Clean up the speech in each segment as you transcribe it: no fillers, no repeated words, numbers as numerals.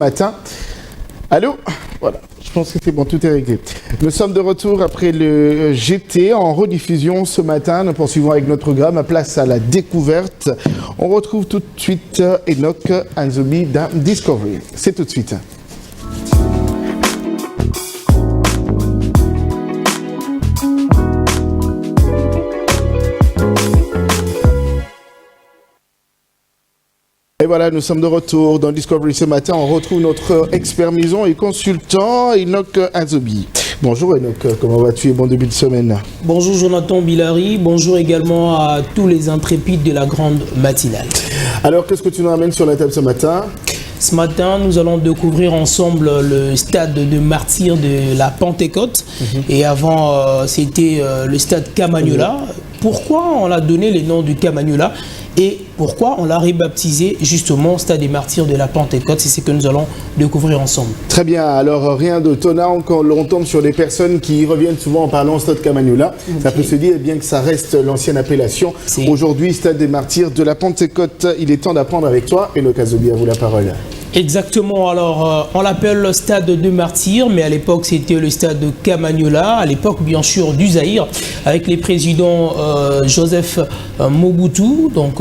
Matin. Allô? Voilà, je pense que c'est bon, tout est réglé. Nous sommes de retour après le GT en rediffusion ce matin. Nous poursuivons avec notre programme à place à la découverte. On retrouve tout de suite Enoch Anzobi dans Discovery. C'est tout de suite. Et voilà, nous sommes de retour dans Discovery ce matin. On retrouve notre expert maison et consultant Enoch Anzobi. Bonjour Enoch, comment vas-tu et bon début de semaine? Bonjour Jonathan Billary, bonjour également à tous les intrépides de la grande matinale. Alors, qu'est-ce que tu nous ramènes sur la table ce matin? Ce matin, nous allons découvrir ensemble le stade de martyrs de la Pentecôte. Et avant, c'était le stade Camagnola. Pourquoi on a donné les noms du Camagnola et pourquoi on l'a rebaptisé justement Stade des Martyrs de la Pentecôte? C'est ce que nous allons découvrir ensemble. Très bien, alors rien d'étonnant quand on tombe sur des personnes qui reviennent souvent en parlant Stade Camagnola. Ça peut se dire bien que ça reste l'ancienne appellation. Aujourd'hui, Stade des Martyrs de la Pentecôte. Il est temps d'apprendre avec toi. Enoch Anzobi, à vous la parole. Exactement, alors on l'appelle le stade de Martyrs, mais à l'époque c'était le stade de Camagnola, à l'époque bien sûr du Zaïre, avec les présidents Joseph Mobutu, donc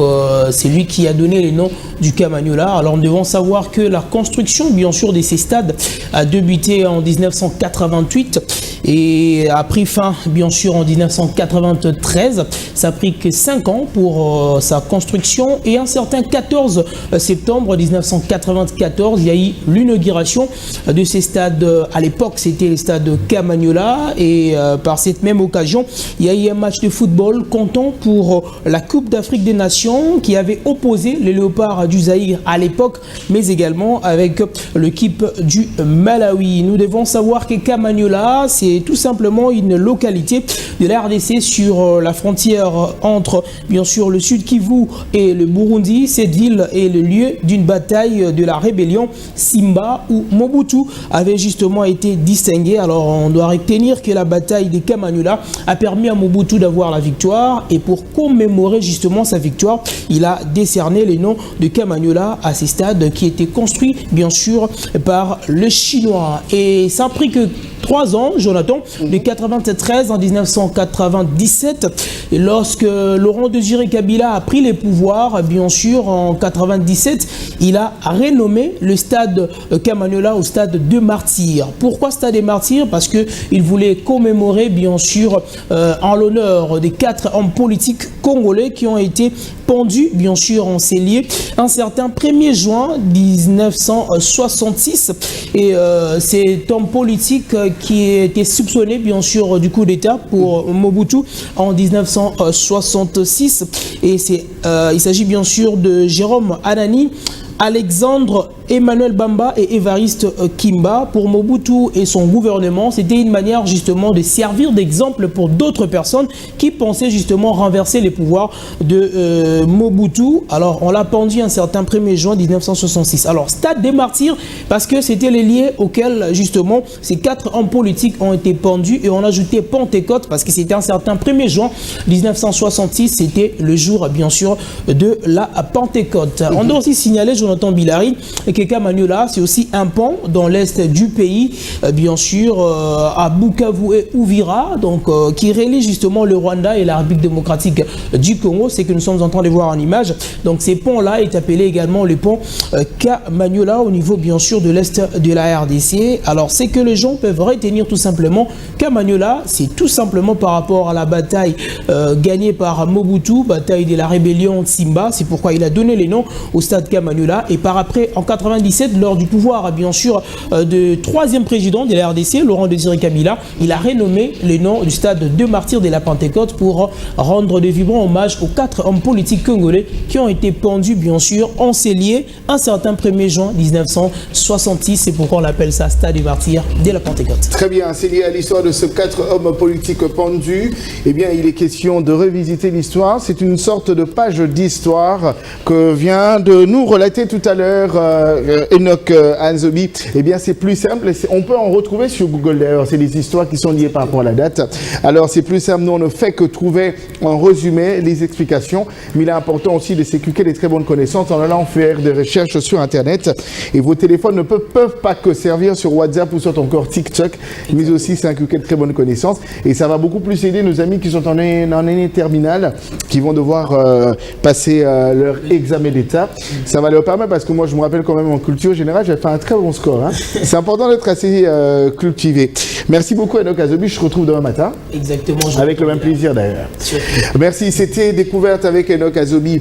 c'est lui qui a donné les noms du Camagnola. Alors nous devons savoir que la construction bien sûr de ces stades a débuté en 1988 et a pris fin bien sûr en 1993. Ça a pris que 5 ans pour sa construction et un certain 14 septembre 1994, il y a eu l'inauguration de ces stades. À l'époque, c'était le stade de Camagnola et par cette même occasion, il y a eu un match de football comptant pour la Coupe d'Afrique des Nations qui avait opposé les Léopards du Zaïre à l'époque, mais également avec l'équipe du Malawi. Nous devons savoir que Camagnola, c'est tout simplement une localité de la RDC sur la frontière entre, bien sûr, le Sud Kivu et le Burundi. Cette ville est le lieu d'une bataille de la rébellion Simba où Mobutu avait justement été distingué. Alors on doit retenir que la bataille de Camagnola a permis à Mobutu d'avoir la victoire et pour commémorer justement sa victoire, il a décerné les noms de Camagnola à ces stades qui étaient construits bien sûr par le Chinois. Et ça a pris que 3 ans, Jonathan, de 93 en 1997, et lorsque Laurent Désiré Kabila a pris les pouvoirs, bien sûr, en 97, il a renommé le stade Camagnola au stade de Martyrs. Pourquoi stade des Martyrs? Parce qu'il voulait commémorer, bien sûr, en l'honneur des 4 hommes politiques congolais qui ont été pendus, bien sûr, en cellier, un certain 1er juin 1966. Et cet homme politique qui était soupçonné, bien sûr, du coup d'État pour Mobutu en 1966. Et il s'agit bien sûr de Jérôme Anani, Alexandre Emmanuel Bamba et Évariste Kimba. Pour Mobutu et son gouvernement, c'était une manière justement de servir d'exemple pour d'autres personnes qui pensaient justement renverser les pouvoirs de Mobutu. Alors on l'a pendu un certain 1er juin 1966. Alors stade des martyrs parce que c'était les liés auxquels justement ces 4 hommes politiques ont été pendus et on a ajouté Pentecôte parce que c'était un certain 1er juin 1966. C'était le jour bien sûr de la Pentecôte. On doit aussi signaler, Jonathan Billary, que Camagnola, c'est aussi un pont dans l'est du pays, bien sûr, à Bukavu et Uvira, donc qui relie justement le Rwanda et la République démocratique du Congo. C'est que nous sommes en train de voir en image. Donc ces ponts-là est appelé également le pont Camagnola au niveau bien sûr de l'est de la RDC. Alors c'est que les gens peuvent retenir tout simplement Camagnola, c'est tout simplement par rapport à la bataille gagnée par Mobutu, bataille de la rébellion Simba. C'est pourquoi il a donné les noms au stade Camagnola. Et par après, en 97, lors du pouvoir, bien sûr, de 3e président de la RDC, Laurent Désiré Kabila, il a renommé les noms du stade de Martyrs de la Pentecôte pour rendre de vibrants hommages aux 4 hommes politiques congolais qui ont été pendus, bien sûr, en cellier un certain 1er juin 1966. C'est pourquoi on appelle ça stade des Martyrs de la Pentecôte. Très bien, c'est lié à l'histoire de ces 4 hommes politiques pendus. Eh bien, il est question de revisiter l'histoire. C'est une sorte de page d'histoire que vient de nous relater présenté tout à l'heure, Enoch Anzobi, eh bien c'est plus simple. On peut en retrouver sur Google d'ailleurs. C'est des histoires qui sont liées par rapport à la date. Alors c'est plus simple. Nous on ne fait que trouver en résumé les explications. Mais il est important aussi de s'équiper des très bonnes connaissances en allant faire des recherches sur Internet. Et vos téléphones ne peuvent pas que servir sur WhatsApp ou sur encore TikTok, mais aussi s'inculquer de très bonnes connaissances. Et ça va beaucoup plus aider nos amis qui sont en année terminale, qui vont devoir passer leur examen d'état. Ça va leur permettre, parce que moi je me rappelle quand même en culture générale, j'avais fait un très bon score. Hein. C'est important d'être assez cultivé. Merci beaucoup Enoch Anzobi, je te retrouve demain matin. Exactement. Avec le même plaisir d'ailleurs. Merci, c'était Découverte avec Enoch Anzobi.